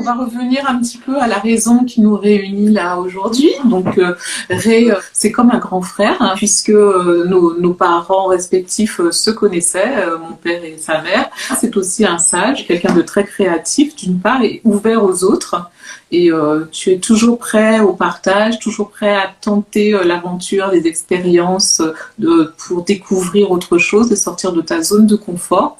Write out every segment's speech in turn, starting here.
va revenir un petit peu à la raison qui nous réunit là aujourd'hui. Donc, Ray, c'est comme un grand frère, hein, puisque nos parents respectifs se connaissaient, mon père et sa mère. C'est aussi un sage, quelqu'un de très créatif d'une part et ouvert aux autres. Et tu es toujours prêt au partage, toujours prêt à tenter l'aventure, les expériences pour découvrir autre chose et sortir de ta zone de confort.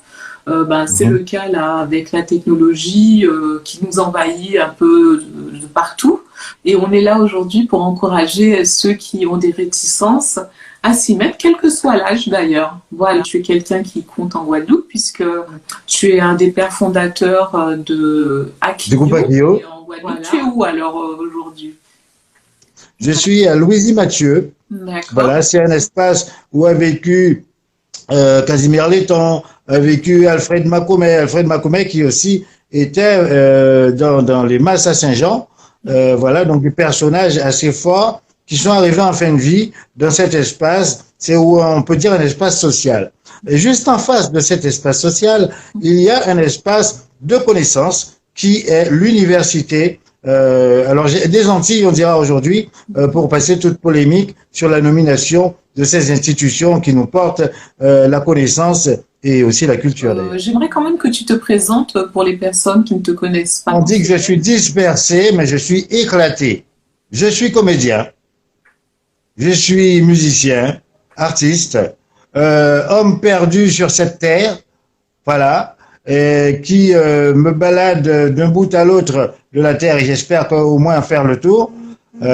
C'est le cas là avec la technologie qui nous envahit un peu de partout. Et on est là aujourd'hui pour encourager ceux qui ont des réticences à s'y mettre, quel que soit l'âge d'ailleurs. Voilà, tu es quelqu'un qui compte en Guadeloupe puisque tu es un des pères fondateurs de Akio. Du groupe Akio. Voilà. Tu es où alors aujourd'hui? Je suis à Louisy-Mathieu. Voilà, c'est un espace où a vécu Casimir Letton, a vécu Alfred Macomet qui aussi était dans les masses à Saint-Jean. Voilà, donc des personnages assez forts qui sont arrivés en fin de vie dans cet espace. C'est où on peut dire un espace social. Et juste en face de cet espace social, il y a un espace de connaissance qui est l'université. Alors des Antilles, on dira aujourd'hui, pour passer toute polémique sur la nomination de ces institutions qui nous portent la connaissance et aussi la culture. J'aimerais quand même que tu te présentes pour les personnes qui ne te connaissent pas. On dit que je suis dispersé, mais je suis éclaté. Je suis comédien, je suis musicien, artiste, homme perdu sur cette terre, voilà, qui me balade d'un bout à l'autre de la terre et j'espère qu'au moins faire le tour.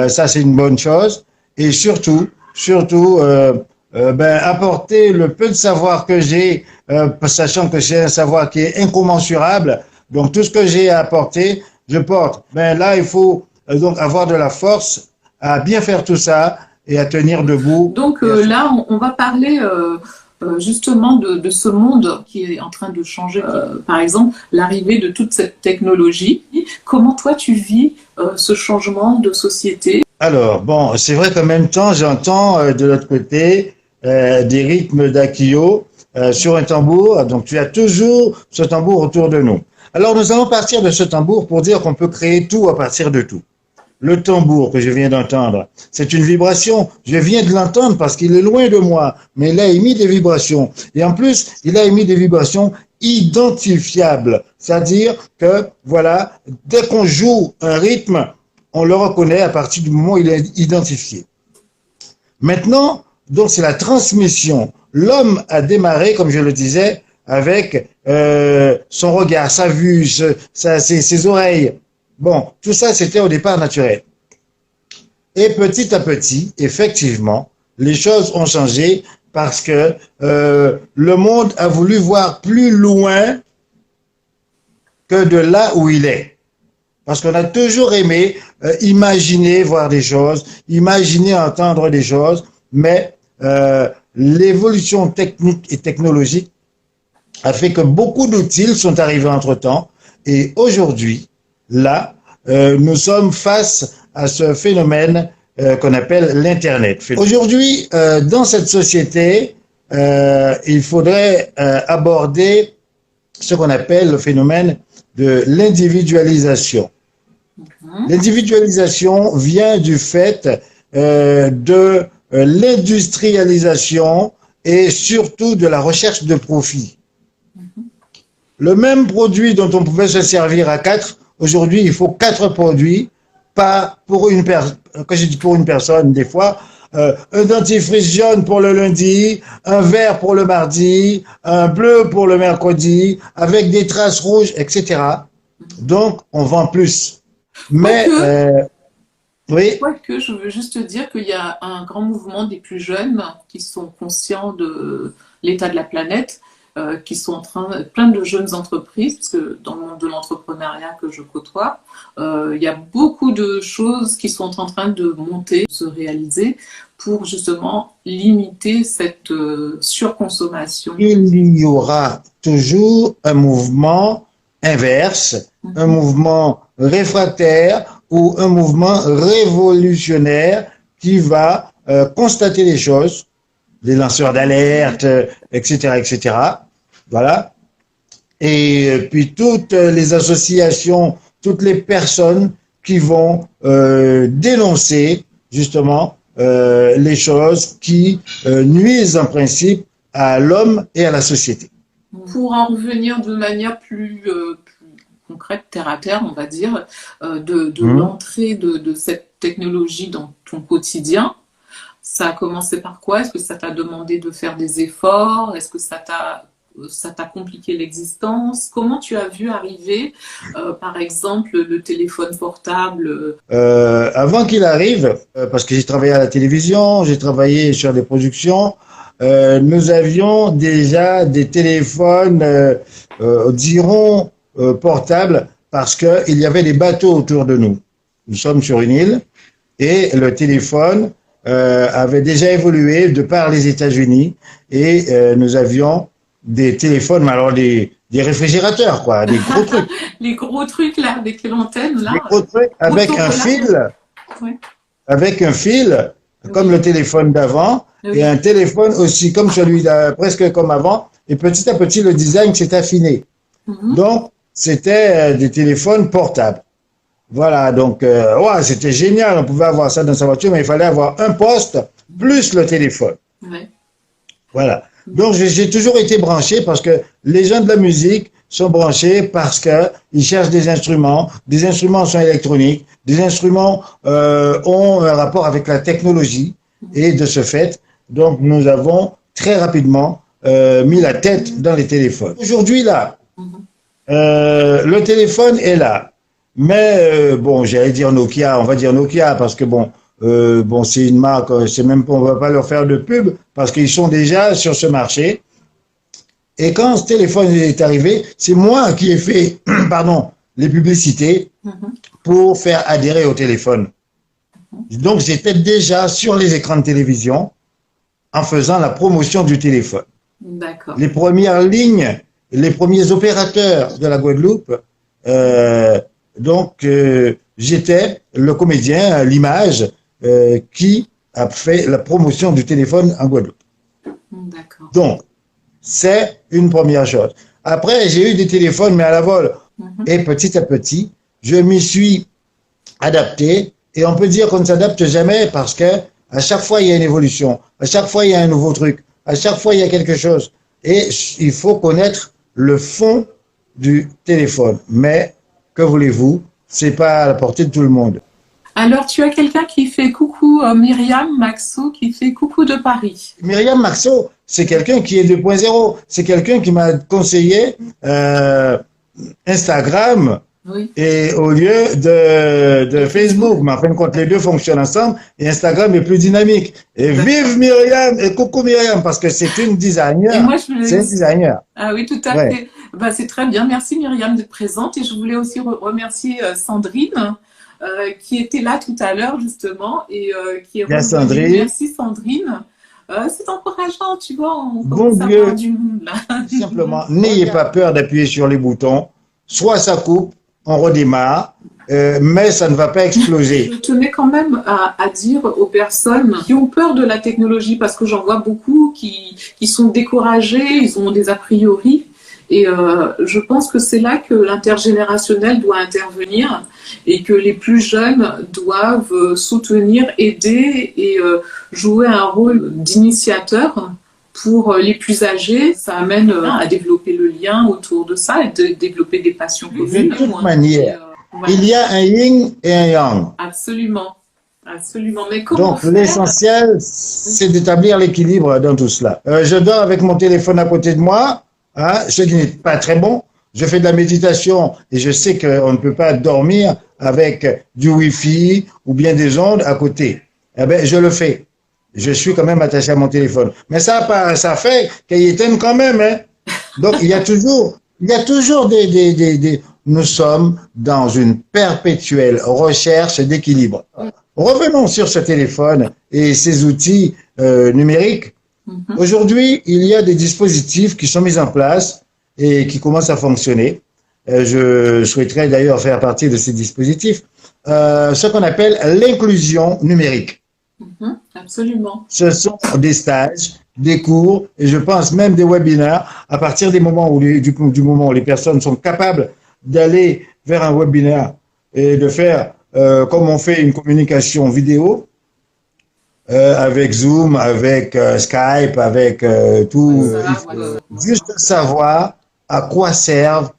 Ça, c'est une bonne chose. Et surtout, apporter le peu de savoir que j'ai, sachant que c'est un savoir qui est incommensurable. Donc, tout ce que j'ai à apporter, je porte. Là, il faut donc avoir de la force à bien faire tout ça et à tenir debout. Donc, là, on va parler justement de ce monde qui est en train de changer. Par exemple, l'arrivée de toute cette technologie. Comment toi, tu vis ce changement de société? Alors, bon, c'est vrai qu'en même temps, j'entends de l'autre côté des rythmes d'Akio sur un tambour. Donc, tu as toujours ce tambour autour de nous. Alors, nous allons partir de ce tambour pour dire qu'on peut créer tout à partir de tout. Le tambour que je viens d'entendre, c'est une vibration. Je viens de l'entendre parce qu'il est loin de moi, mais il a émis des vibrations. Et en plus, il a émis des vibrations identifiables. C'est-à-dire que, voilà, dès qu'on joue un rythme, on le reconnaît à partir du moment où il est identifié. Maintenant, donc c'est la transmission. L'homme a démarré, comme je le disais, avec son regard, sa vue, ses oreilles. Bon, tout ça, c'était au départ naturel. Et petit à petit, effectivement, les choses ont changé parce que le monde a voulu voir plus loin que de là où il est. Parce qu'on a toujours aimé imaginer voir des choses, imaginer entendre des choses, mais l'évolution technique et technologique a fait que beaucoup d'outils sont arrivés entre-temps. Et aujourd'hui, là, nous sommes face à ce phénomène qu'on appelle l'Internet. Aujourd'hui, dans cette société, il faudrait aborder ce qu'on appelle le phénomène de l'individualisation. L'individualisation vient du fait de l'industrialisation et surtout de la recherche de profit. Le même produit dont on pouvait se servir à 4, aujourd'hui, il faut 4 produits, pas pour une personne. Quand je dis pour une personne, des fois, un dentifrice jaune pour le lundi, un vert pour le mardi, un bleu pour le mercredi, avec des traces rouges, etc. Donc, on vend plus. Mais, oui. Quoique, je veux juste te dire qu'il y a un grand mouvement des plus jeunes qui sont conscients de l'état de la planète, qui sont en train, plein de jeunes entreprises, parce que dans le monde de l'entrepreneuriat que je côtoie, il y a beaucoup de choses qui sont en train de monter, de se réaliser, pour justement limiter cette surconsommation. Il y aura toujours un mouvement inverse, un mouvement réfractaire ou un mouvement révolutionnaire qui va constater les choses, les lanceurs d'alerte, etc., etc. Voilà. Et puis toutes les associations toutes les personnes qui vont dénoncer justement les choses qui nuisent en principe à l'homme et à la société. Pour en revenir de manière plus concrète, terre à terre, on va dire, de l'entrée de cette technologie dans ton quotidien, ça a commencé par quoi? Est-ce que ça t'a demandé de faire des efforts? Est-ce que ça t'a compliqué l'existence? Comment tu as vu arriver, par exemple, le téléphone portable? Avant qu'il arrive, parce que j'ai travaillé à la télévision, j'ai travaillé sur des productions, nous avions déjà des téléphones, dirons, portables, parce qu'il y avait des bateaux autour de nous. Nous sommes sur une île et le téléphone avait déjà évolué de par les États-Unis et nous avions des téléphones, mais alors des réfrigérateurs, quoi, des gros trucs. Les gros trucs, là, avec l'antenne, là. Des gros trucs avec un fil, ouais. avec un fil, comme le téléphone d'avant, et un téléphone aussi comme celui presque comme avant, et petit à petit, le design s'est affiné. Donc, c'était des téléphones portables. Voilà, donc, ouais, c'était génial, on pouvait avoir ça dans sa voiture, mais il fallait avoir un poste plus le téléphone. Ouais. Voilà. Donc, j'ai toujours été branché parce que les gens de la musique sont branchés parce que ils cherchent des instruments sont électroniques, des instruments ont un rapport avec la technologie et de ce fait, donc, nous avons très rapidement mis la tête dans les téléphones. Aujourd'hui, là, le téléphone est là. Mais bon, j'allais dire Nokia, on va dire Nokia parce que bon, c'est une marque, c'est même on va pas leur faire de pub parce qu'ils sont déjà sur ce marché. Et quand ce téléphone est arrivé, c'est moi qui ai fait, pardon, les publicités pour faire adhérer au téléphone. Donc j'étais déjà sur les écrans de télévision en faisant la promotion du téléphone. D'accord. Les premières lignes, les premiers opérateurs de la Guadeloupe. Donc, j'étais le comédien, l'image, qui a fait la promotion du téléphone en Guadeloupe. D'accord. Donc, c'est une première chose. Après, j'ai eu des téléphones, mais à la vol. Et petit à petit, je m'y suis adapté. Et on peut dire qu'on ne s'adapte jamais parce que à chaque fois, il y a une évolution. À chaque fois, il y a un nouveau truc. À chaque fois, il y a quelque chose. Et il faut connaître le fond du téléphone. Mais que voulez-vous, c'est pas à la portée de tout le monde. Alors, tu as quelqu'un qui fait coucou, Myriam Maxo, qui fait coucou de Paris. Myriam Maxo, c'est quelqu'un qui est 2.0. C'est quelqu'un qui m'a conseillé Instagram et au lieu de Facebook. Mais en fin de compte, les deux fonctionnent ensemble et Instagram est plus dynamique. Et vive Myriam et coucou Myriam parce que c'est une designer. Et moi, c'est une designer. Ah oui, tout à fait. Bah, c'est très bien. Merci Myriam d'être présente. Et je voulais aussi remercier Sandrine qui était là tout à l'heure justement et qui est revenue. Sandrine. Merci Sandrine. C'est encourageant, tu vois. On commence à avoir du monde là. Simplement, n'ayez pas peur d'appuyer sur les boutons. Soit ça coupe, on redémarre, mais ça ne va pas exploser. Je tenais quand même à dire aux personnes qui ont peur de la technologie, parce que j'en vois beaucoup qui sont découragés, ils ont des a priori. Et je pense que c'est là que l'intergénérationnel doit intervenir et que les plus jeunes doivent soutenir, aider et jouer un rôle d'initiateur pour les plus âgés. Ça amène à développer le lien autour de ça et de développer des passions communes. De toute manière, voilà. Il y a un yin et un yang. Absolument. Absolument. Mais comment donc, l'essentiel, c'est d'établir l'équilibre dans tout cela. Je dors avec mon téléphone à côté de moi. Hein, ce qui n'est pas très bon. Je fais de la méditation et je sais qu'on ne peut pas dormir avec du Wi-Fi ou bien des ondes à côté. Eh ben, je le fais. Je suis quand même attaché à mon téléphone. Mais ça fait qu'il éteint quand même, hein. Donc, il y a toujours nous sommes dans une perpétuelle recherche d'équilibre. Revenons sur ce téléphone et ces outils numériques. Aujourd'hui, il y a des dispositifs qui sont mis en place et qui commencent à fonctionner. Je souhaiterais d'ailleurs faire partie de ces dispositifs. Ce qu'on appelle l'inclusion numérique. Absolument. Ce sont des stages, des cours et je pense même des webinaires à partir des moments où du moment où les personnes sont capables d'aller vers un webinaire et de faire comme on fait une communication vidéo avec Zoom, avec Skype, avec tout. Il faut juste savoir à quoi servent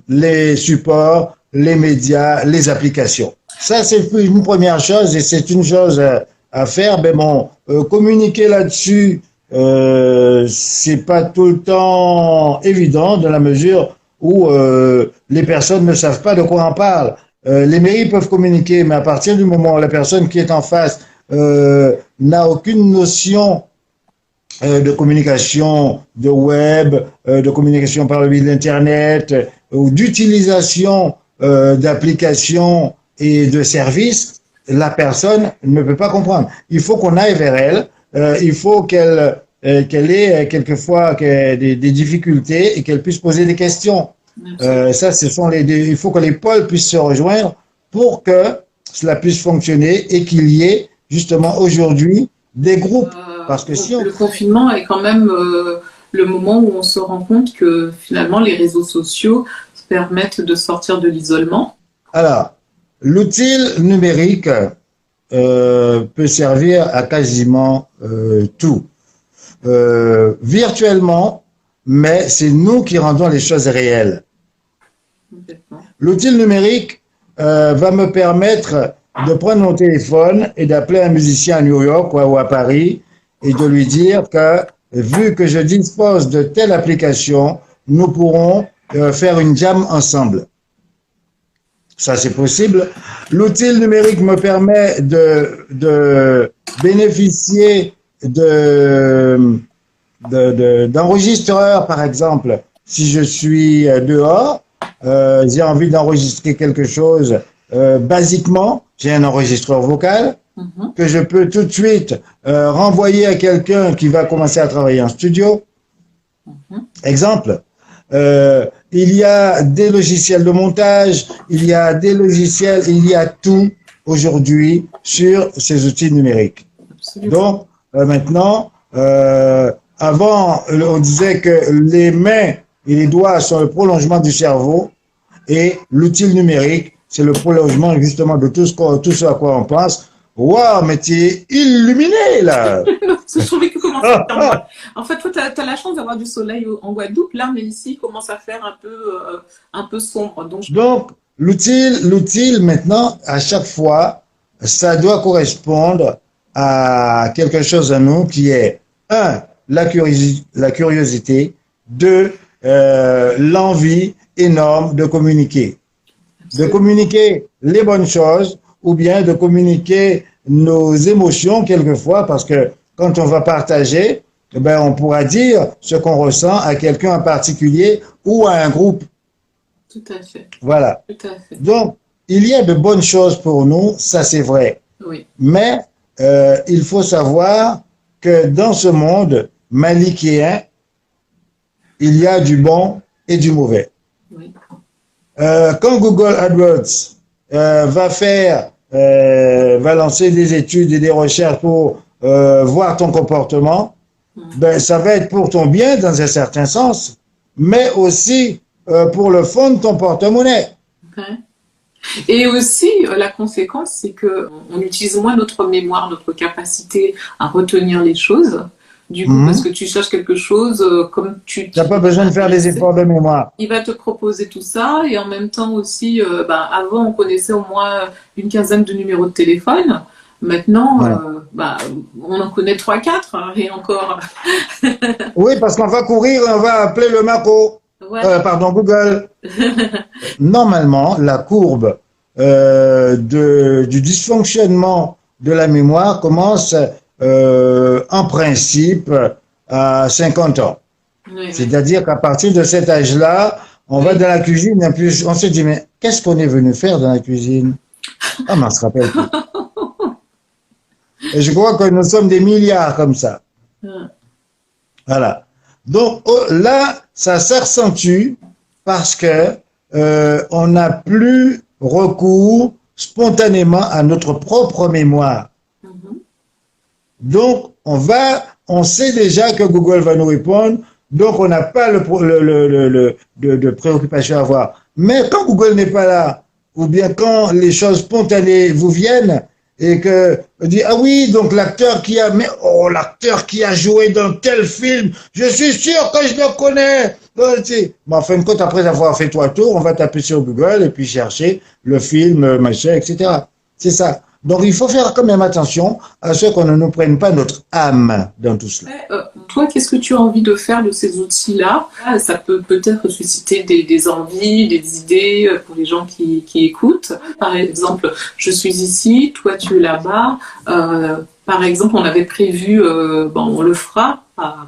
les supports, les médias, les applications. Ça, c'est une première chose et c'est une chose à faire. Mais bon, communiquer là-dessus, c'est pas tout le temps évident dans la mesure où les personnes ne savent pas de quoi on parle. Les mairies peuvent communiquer, mais à partir du moment où la personne qui est en face n'a aucune notion de communication, de web, de communication par le biais d'Internet, ou d'utilisation d'applications et de services, la personne ne peut pas comprendre. Il faut qu'on aille vers elle, il faut qu'elle ait quelquefois des difficultés et qu'elle puisse poser des questions. Ça, il faut que les pôles puissent se rejoindre pour que cela puisse fonctionner et qu'il y ait justement aujourd'hui des groupes. Parce que si le confinement est quand même le moment où on se rend compte que finalement les réseaux sociaux permettent de sortir de l'isolement. Alors, l'outil numérique peut servir à quasiment tout. Virtuellement, mais c'est nous qui rendons les choses réelles. L'outil numérique va me permettre de prendre mon téléphone et d'appeler un musicien à New York ou à Paris et de lui dire que, vu que je dispose de telle application, nous pourrons faire une jam ensemble. Ça, c'est possible. L'outil numérique me permet de bénéficier d'enregistreurs, par exemple. Si je suis dehors, j'ai envie d'enregistrer quelque chose, basiquement, j'ai un enregistreur vocal que je peux tout de suite renvoyer à quelqu'un qui va commencer à travailler en studio. Exemple, il y a des logiciels de montage, il y a des logiciels, il y a tout aujourd'hui sur ces outils numériques. Absolument. Donc, maintenant, avant, on disait que les mains et les doigts sont le prolongement du cerveau et l'outil numérique, c'est le prolongement justement de tout ce à quoi on pense. Waouh, mais tu es illuminé là! Je trouvais que commence à faire. En fait, toi, tu as la chance d'avoir du soleil en Guadeloupe, là, mais ici, il commence à faire un peu sombre. Donc l'outil, maintenant, à chaque fois, ça doit correspondre à quelque chose en nous qui est, un, la curiosité, deux, l'envie énorme de communiquer. De communiquer les bonnes choses ou bien de communiquer nos émotions quelquefois parce que quand on va partager, on pourra dire ce qu'on ressent à quelqu'un en particulier ou à un groupe. Tout à fait. Voilà. Tout à fait. Donc, il y a de bonnes choses pour nous, ça c'est vrai. Oui. Mais il faut savoir que dans ce monde manichéen, il y a du bon et du mauvais. Oui. Quand Google AdWords va lancer des études et des recherches pour voir ton comportement, ça va être pour ton bien dans un certain sens, mais aussi pour le fond de ton porte-monnaie. Okay. Et aussi, la conséquence, c'est que on utilise moins notre mémoire, notre capacité à retenir les choses. Du coup, parce que tu cherches quelque chose, comme tu n'as pas besoin de faire des efforts de mémoire. Il va te proposer tout ça, et en même temps aussi, avant, on connaissait au moins une quinzaine de numéros de téléphone. Maintenant, on en connaît 3-4, hein, et encore. Oui, parce qu'on va courir, on va appeler le Maco. Google. Normalement, la courbe du dysfonctionnement de la mémoire commence en principe à 50 ans. Oui, c'est-à-dire qu'à partir de cet âge-là, on va dans la cuisine et puis on se dit, mais qu'est-ce qu'on est venu faire dans la cuisine? Ah, mais on se rappelle plus. Et je crois que nous sommes des milliards comme ça. Voilà. Donc là, ça s'accentue parce que on n'a plus recours spontanément à notre propre mémoire. Donc, on sait déjà que Google va nous répondre, donc on n'a pas de préoccupation à avoir. Mais quand Google n'est pas là, ou bien quand les choses spontanées vous viennent, et que on dit ah oui donc l'acteur qui a joué dans tel film, je suis sûr que je le connais. Mais en fin de compte, après avoir fait trois tours, on va taper sur Google et puis chercher le film machin, etc. C'est ça. Donc il faut faire quand même attention à ce qu'on ne nous prenne pas notre âme dans tout cela. Toi, qu'est-ce que tu as envie de faire de ces outils-là? Ça peut peut-être susciter des envies, des idées pour les gens qui écoutent. Par exemple, je suis ici, toi tu es là-bas. Par exemple, on avait prévu, bon, on le fera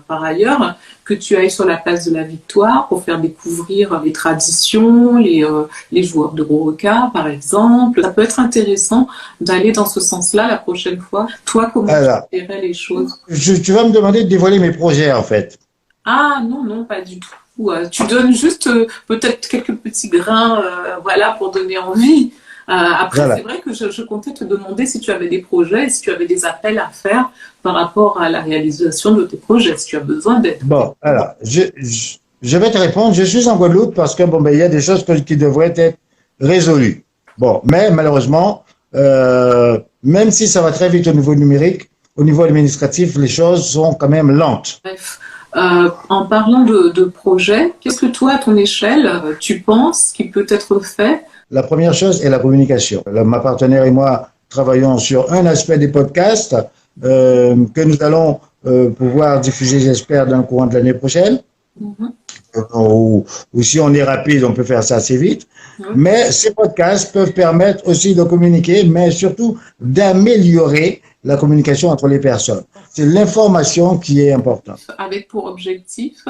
par ailleurs, que tu ailles sur la place de la Victoire pour faire découvrir les traditions, les joueurs de Roroka, par exemple. Ça peut être intéressant d'aller dans ce sens-là la prochaine fois. Toi, comment Alors, tu verrais les choses? tu vas me demander de dévoiler mes projets en fait. Ah non, non, pas du tout. Tu donnes juste peut-être quelques petits grains, voilà, pour donner envie. Après, Voilà. c'est vrai que je comptais te demander si tu avais des projets, si tu avais des appels à faire par rapport à la réalisation de tes projets, si tu as besoin d'aide. Bon, alors, je vais te répondre. Je suis en Guadeloupe parce que bon, ben, il y a des choses qui devraient être résolues. Bon, mais malheureusement, même si ça va très vite au niveau numérique, au niveau administratif, les choses sont quand même lentes. Bref, en parlant de projets, qu'est-ce que toi, à ton échelle, tu penses qui peut être fait? La première chose est la communication. Ma partenaire et moi travaillons sur un aspect des podcasts que nous allons pouvoir diffuser, j'espère, dans le courant de l'année prochaine. Mhm. Ou si on est rapide, on peut faire ça assez vite. Mhm. Mais ces podcasts peuvent permettre aussi de communiquer, mais surtout d'améliorer la communication entre les personnes. C'est l'information qui est importante. Avec pour objectif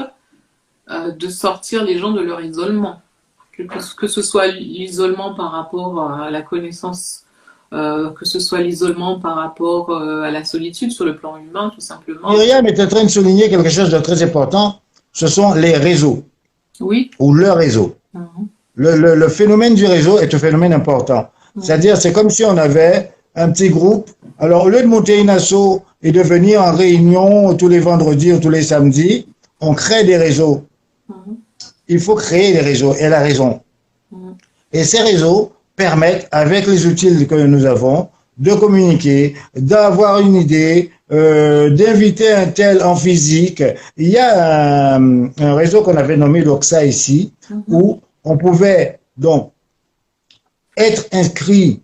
de sortir les gens de leur isolement. Que ce soit l'isolement par rapport à la connaissance, que ce soit l'isolement par rapport à la solitude sur le plan humain, tout simplement. Myriam est en train de souligner quelque chose de très important. Ce sont les réseaux, Oui. ou le réseau. Mhm. Le phénomène du réseau est un phénomène important. C'est-à-dire, c'est comme si on avait un petit groupe. Alors, au lieu de monter une asso et de venir en réunion tous les vendredis ou tous les samedis, on crée des réseaux. Mhm. Il faut créer des réseaux. Elle a raison. Mhm. Et ces réseaux permettent, avec les outils que nous avons, de communiquer, d'avoir une idée, d'inviter un tel en physique. Il y a un réseau qu'on avait nommé l'OXA ici, où on pouvait donc être inscrit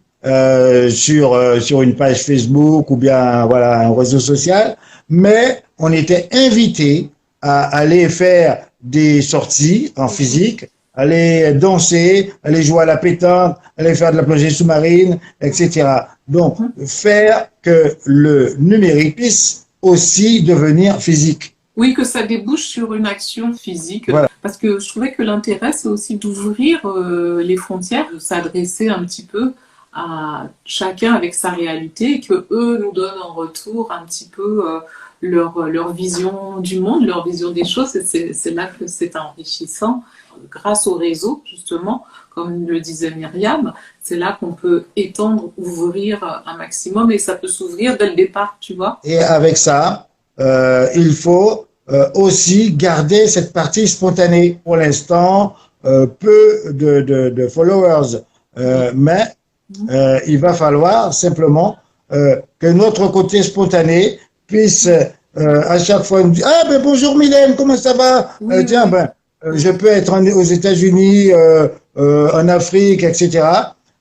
sur une page Facebook ou bien voilà un réseau social, mais on était invité à aller faire des sorties en physique, aller danser, aller jouer à la pétanque, aller faire de la plongée sous-marine, etc. Donc, faire que le numérique puisse aussi devenir physique. Oui, que ça débouche sur une action physique. Voilà. Parce que je trouvais que l'intérêt, c'est aussi d'ouvrir les frontières, de s'adresser un petit peu à chacun avec sa réalité, et que eux nous donnent en retour un petit peu leur vision du monde, leur vision des choses. Et c'est là que c'est enrichissant. Grâce au réseau, justement, comme le disait Myriam, c'est là qu'on peut étendre, ouvrir un maximum, et ça peut s'ouvrir dès le départ, tu vois. Et avec ça, il faut aussi garder cette partie spontanée. Pour l'instant, peu de followers, mais il va falloir simplement que notre côté spontané puisse à chaque fois nous dire ah ben bonjour Mylène, comment ça va? Oui, Tiens oui. ben je peux être aux États-Unis, en Afrique, etc.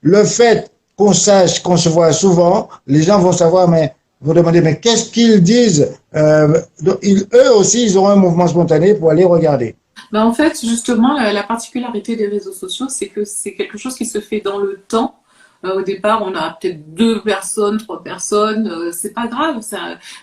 Le fait qu'on sache qu'on se voit souvent, les gens vont savoir mais vous demandez mais qu'est-ce qu'ils disent? Donc, eux aussi ils auront un mouvement spontané pour aller regarder. Ben, en fait, justement, la particularité des réseaux sociaux, c'est que c'est quelque chose qui se fait dans le temps. Au départ, on a peut-être 2 personnes, 3 personnes, c'est pas grave.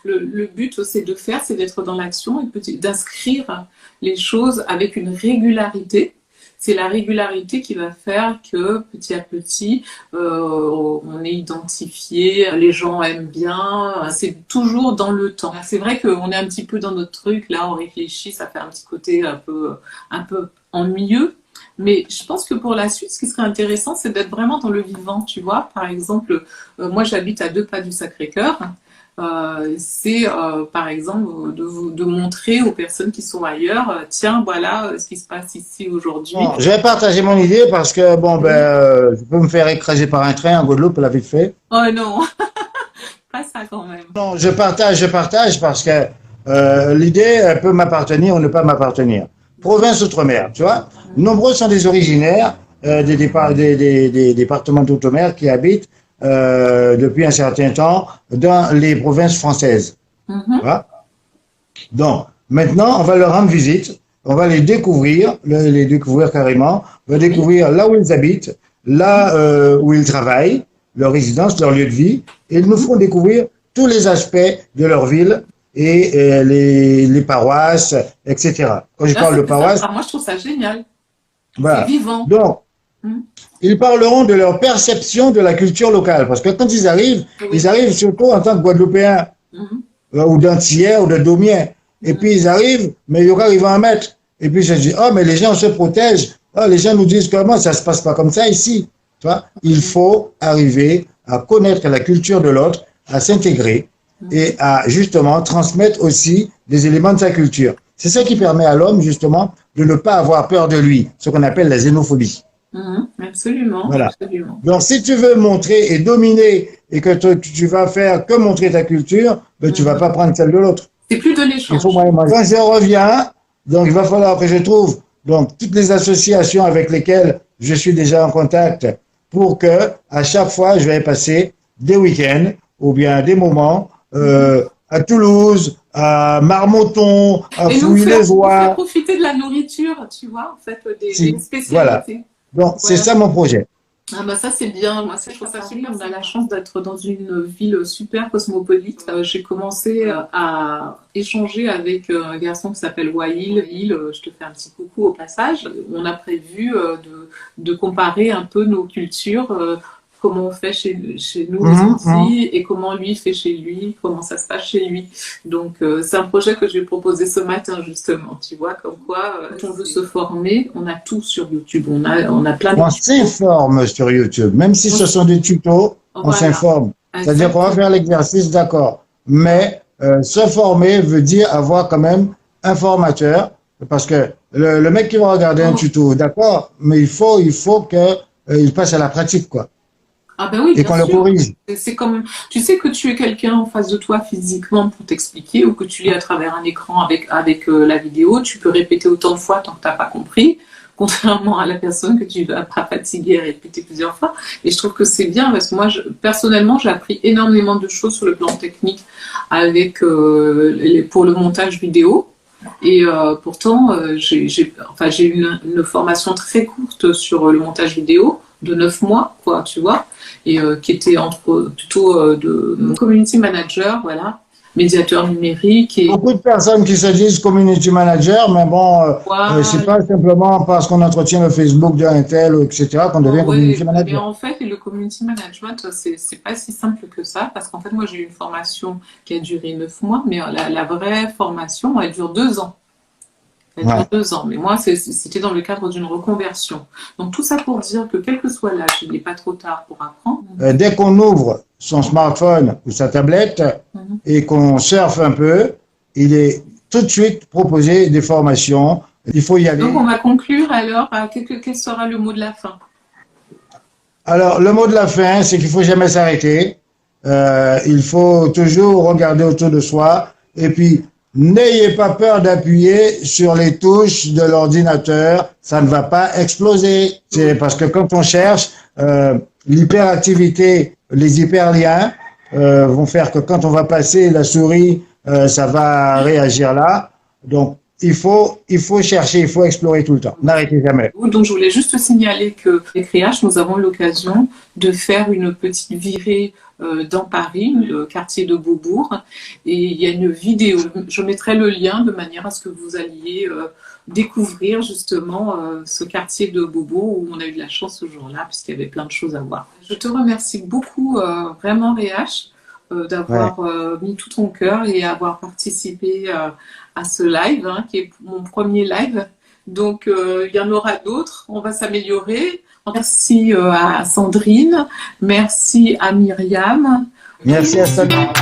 Le but, c'est de faire, c'est d'être dans l'action et d'inscrire les choses avec une régularité. C'est la régularité qui va faire que petit à petit, on est identifié, les gens aiment bien. C'est toujours dans le temps. C'est vrai qu'on est un petit peu dans notre truc, là, on réfléchit, ça fait un petit côté un peu ennuyeux. Mais je pense que pour la suite, ce qui serait intéressant, c'est d'être vraiment dans le vivant, tu vois. Par exemple, moi, j'habite à 2 pas du Sacré-Cœur. c'est par exemple de montrer aux personnes qui sont ailleurs, tiens, voilà ce qui se passe ici aujourd'hui. Bon, je vais partager mon idée parce que, bon, ben, je peux me faire écraser par un train en Guadeloupe, la vite fait. Oh non, pas ça quand même. Non, je partage parce que l'idée elle peut m'appartenir ou ne pas m'appartenir. Province outre-mer, tu vois. Nombreux sont des originaires des départements d'outre-mer qui habitent depuis un certain temps dans les provinces françaises. Tu vois. Donc, maintenant, on va leur rendre visite, on va les découvrir carrément, on va découvrir là où ils habitent, là où ils travaillent, leur résidence, leur lieu de vie, et ils nous feront découvrir tous les aspects de leur ville et les paroisses, etc. Quand je Là, parle de paroisse, moi je trouve ça génial. voilà. C'est vivant. Donc, Mhm. ils parleront de leur perception de la culture locale, parce que quand Oui. ils arrivent surtout en tant que Guadeloupéens, Mhm. ou d'Antillais ou de Domiens. Et puis ils arrivent, mais il y aura, ils vont en mettre. Et puis je dis, oh, mais les gens se protègent. Oh, les gens nous disent comment ça se passe pas comme ça ici. Tu vois, il faut arriver à connaître la culture de l'autre, à s'intégrer et à justement transmettre aussi des éléments de sa culture. C'est ça qui permet à l'homme justement de ne pas avoir peur de lui, ce qu'on appelle la xénophobie. Absolument, Voilà. absolument. Donc, si tu veux montrer et dominer et que tu vas faire que montrer ta culture, ben, tu vas pas prendre celle de l'autre. C'est plus de Il l'échange. faut quand je reviens, donc il va falloir que je trouve donc toutes les associations avec lesquelles je suis déjà en contact pour que à chaque fois je vais passer des week-ends ou bien des moments à Toulouse, à Marmotton, à Et nous faire Fouilly-les-Oies. profiter de la nourriture, tu vois, en fait, des spécialités. Voilà. Donc c'est ça mon projet. Ah bah ça c'est bien, moi je trouve ça super. On a la chance d'être dans une ville super cosmopolite. J'ai commencé à échanger avec un garçon qui s'appelle Wail. Je te fais un petit coucou au passage. On a prévu de comparer un peu nos cultures, comment on fait chez nous les Antilles et comment lui fait chez lui, comment ça se passe chez lui. Donc c'est un projet que je vais proposer ce matin justement, tu vois, comme quoi quand on veut se former, on a tout sur YouTube, on a plein de On s'informe sur YouTube, même si ce sont des tutos, on s'informe. C'est-à-dire qu'on va faire l'exercice, d'accord. Mais se former veut dire avoir quand même un formateur, parce que le mec qui va regarder un tuto, d'accord, mais il faut que il passe à la pratique, quoi. Ah ben oui, et qu'on le corrige. C'est comme, tu sais que tu es quelqu'un en face de toi physiquement pour t'expliquer ou que tu lis à travers un écran avec la vidéo, tu peux répéter autant de fois tant que tu n'as pas compris, contrairement à la personne que tu vas pas fatiguer à répéter plusieurs fois. Et je trouve que c'est bien parce que moi, personnellement, j'ai appris énormément de choses sur le plan technique avec pour le montage vidéo. Et pourtant, j'ai une formation très courte sur le montage vidéo de 9 mois, quoi, tu vois, et qui était plutôt de community manager, voilà, médiateur numérique. Et beaucoup de personnes qui se disent community manager, mais bon, c'est pas simplement parce qu'on entretient le Facebook d'un tel, etc., qu'on devient community manager. Mais en fait, le community management, c'est pas si simple que ça, parce qu'en fait, moi, j'ai eu une formation qui a duré 9 mois, mais la vraie formation, elle dure 2 ans. Elle dure 2 ans, mais moi, c'était dans le cadre d'une reconversion. Donc, tout ça pour dire que quel que soit l'âge, il n'est pas trop tard pour apprendre. Dès qu'on ouvre son smartphone ou sa tablette et qu'on surfe un peu, il est tout de suite proposé des formations. Il faut y aller. Donc, on va conclure alors. Quel sera le mot de la fin? Alors, le mot de la fin, c'est qu'il faut jamais s'arrêter. Il faut toujours regarder autour de soi et puis n'ayez pas peur d'appuyer sur les touches de l'ordinateur, ça ne va pas exploser. C'est parce que quand on cherche, l'hyperactivité, les hyperliens vont faire que quand on va passer la souris, ça va réagir là. Donc, il faut chercher, il faut explorer tout le temps. N'arrêtez jamais. Donc, je voulais juste signaler que avec Riach, nous avons l'occasion de faire une petite virée dans Paris, le quartier de Beaubourg. Et il y a une vidéo. Je mettrai le lien de manière à ce que vous alliez découvrir justement ce quartier de Beaubourg où on a eu de la chance ce jour-là, puisqu'il y avait plein de choses à voir. Je te remercie beaucoup, vraiment, Riach, d'avoir mis tout ton cœur et avoir participé à ce live, qui est mon premier live. Donc, il y en aura d'autres. On va s'améliorer. Merci à Sandrine. Merci à Myriam. Merci à toi.